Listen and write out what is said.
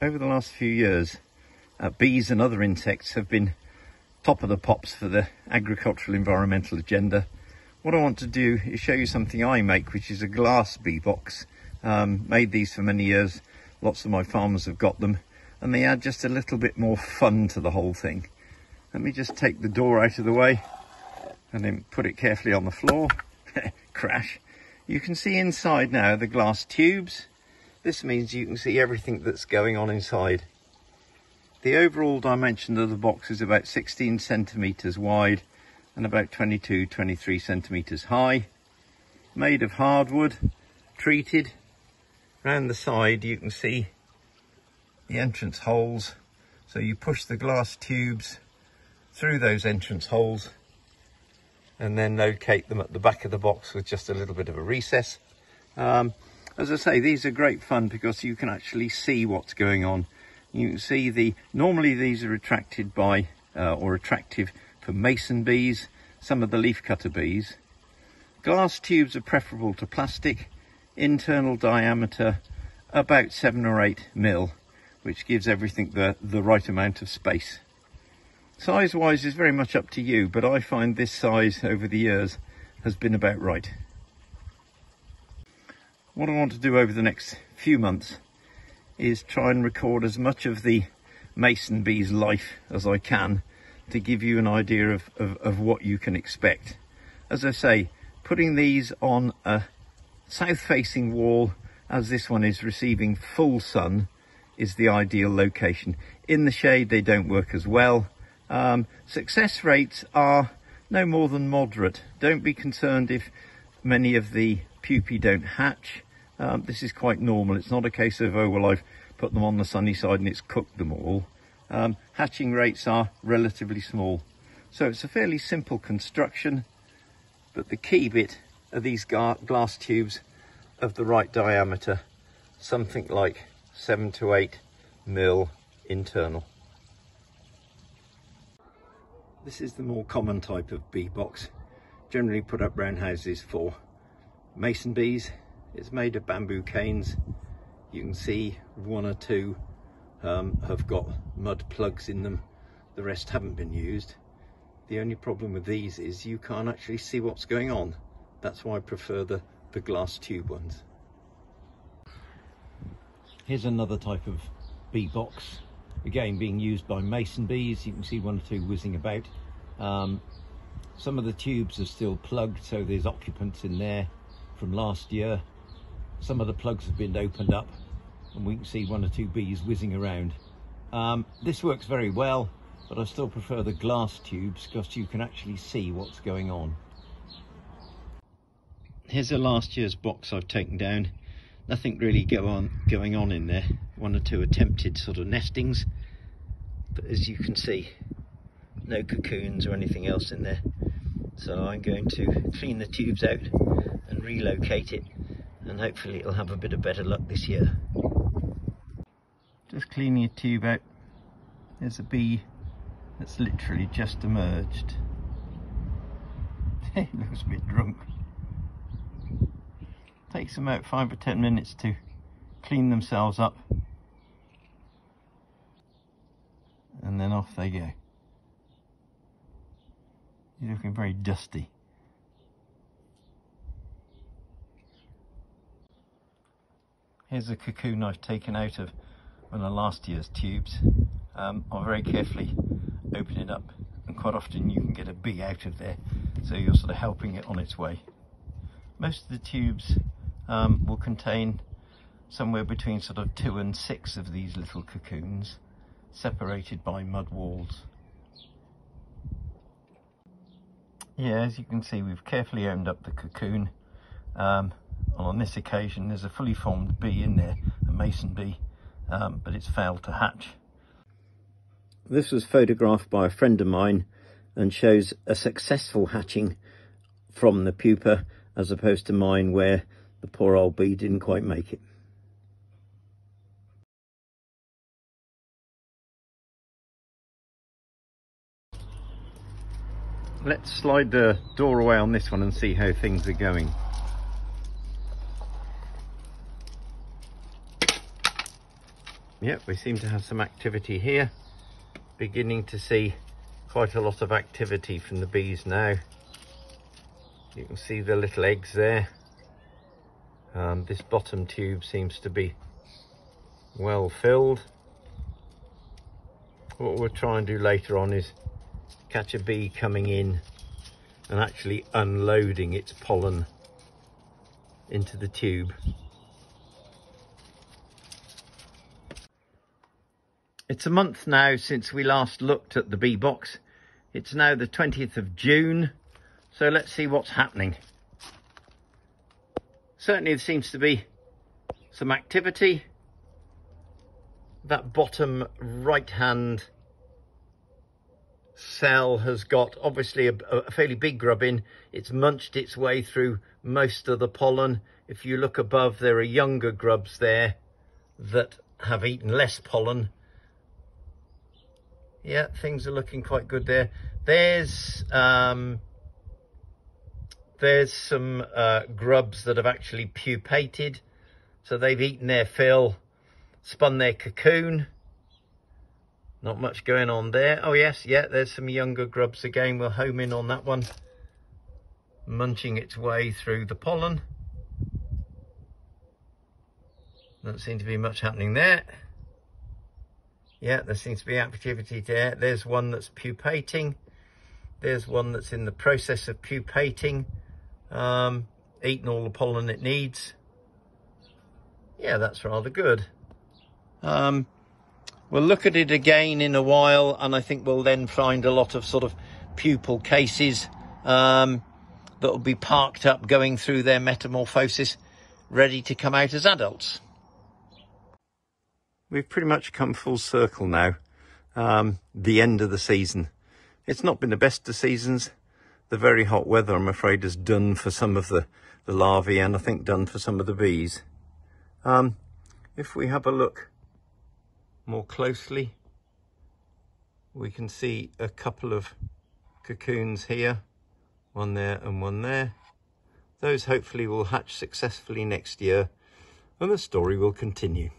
Over the last few years, bees and other insects have been top of the pops for the agricultural environmental agenda. What I want to do is show you something I make, which is a glass bee box. Made these for many years. Lots of my farmers have got them, and they add just a little bit more fun to the whole thing. Let me just take the door out of the way and then put it carefully on the floor. Crash. You can see inside now the glass tubes. This means you can see everything that's going on inside. The overall dimension of the box is about 16 centimetres wide and about 22-23 centimetres high. Made of hardwood, treated. Round the side you can see the entrance holes. So you push the glass tubes through those entrance holes and then locate them at the back of the box with just a little bit of a recess. As I say, these are great fun because you can actually see what's going on. You can see normally these are attracted by or attractive for mason bees, some of the leafcutter bees. Glass tubes are preferable to plastic, internal diameter about 7 or 8 mil, which gives everything the right amount of space. Size wise is very much up to you, but I find this size over the years has been about right. What I want to do over the next few months is try and record as much of the mason bee's life as I can to give you an idea of what you can expect. As I say, putting these on a south facing wall, as this one is receiving full sun, is the ideal location. In the shade they don't work as well. Success rates are no more than moderate. Don't be concerned if many of the pupae don't hatch. This is quite normal. It's not a case of, oh well, I've put them on the sunny side and it's cooked them all. Hatching rates are relatively small. So it's a fairly simple construction, but the key bit are these glass tubes of the right diameter, something like 7 to 8 mil internal. This is the more common type of bee box, generally put up round houses for mason bees. It's made of bamboo canes. You can see 1 or 2 have got mud plugs in them. The rest haven't been used. The only problem with these is you can't actually see what's going on. That's why I prefer the glass tube ones. Here's another type of bee box, again being used by mason bees. You can see 1 or 2 whizzing about. Some of the tubes are still plugged, so there's occupants in there from last year. Some of the plugs have been opened up and we can see 1 or 2 bees whizzing around. This works very well, but I still prefer the glass tubes because you can actually see what's going on. Here's a last year's box I've taken down. Nothing really going on in there. 1 or 2 attempted sort of nestings, but as you can see, no cocoons or anything else in there. So I'm going to clean the tubes out and relocate it, and hopefully it'll have a bit of better luck this year. Just cleaning a tube out. There's a bee that's literally just emerged. It looks a bit drunk. Takes them about 5 or 10 minutes to clean themselves up, and then off they go. You're looking very dusty. Here's a cocoon I've taken out of one of last year's tubes. I'll very carefully open it up, and quite often you can get a bee out of there, so you're sort of helping it on its way. Most of the tubes will contain somewhere between sort of 2 and 6 of these little cocoons, separated by mud walls. Yeah, as you can see, we've carefully opened up the cocoon. On this occasion there's a fully formed bee in there, a mason bee, but it's failed to hatch. This was photographed by a friend of mine and shows a successful hatching from the pupa, as opposed to mine where the poor old bee didn't quite make it. Let's slide the door away on this one and see how things are going. Yep, we seem to have some activity here. Beginning to see quite a lot of activity from the bees now. You can see the little eggs there. This bottom tube seems to be well filled. What we'll try and do later on is catch a bee coming in and actually unloading its pollen into the tube. It's a month now since we last looked at the bee box. It's now the 20th of June, so let's see what's happening. Certainly there seems to be some activity. That bottom right hand cell has got obviously a fairly big grub in. It's munched its way through most of the pollen. If you look above, there are younger grubs there that have eaten less pollen. Yeah, things are looking quite good there. There's some grubs that have actually pupated, so they've eaten their fill, spun their cocoon. Not much going on there. Oh yes, yeah, there's some younger grubs again. We'll home in on that one, munching its way through the pollen. Doesn't seem to be much happening there. Yeah, there seems to be activity there. There's one that's pupating. There's one that's in the process of pupating. Eaten all the pollen it needs. Yeah, that's rather good. We'll look at it again in a while, and I think we'll then find a lot of sort of pupal cases that will be parked up, going through their metamorphosis, ready to come out as adults. We've pretty much come full circle now. The end of the season. It's not been the best of seasons. The very hot weather, I'm afraid, has done for some of the larvae, and I think done for some of the bees. If we have a look more closely, we can see a couple of cocoons here, one there and one there. Those hopefully will hatch successfully next year, and the story will continue.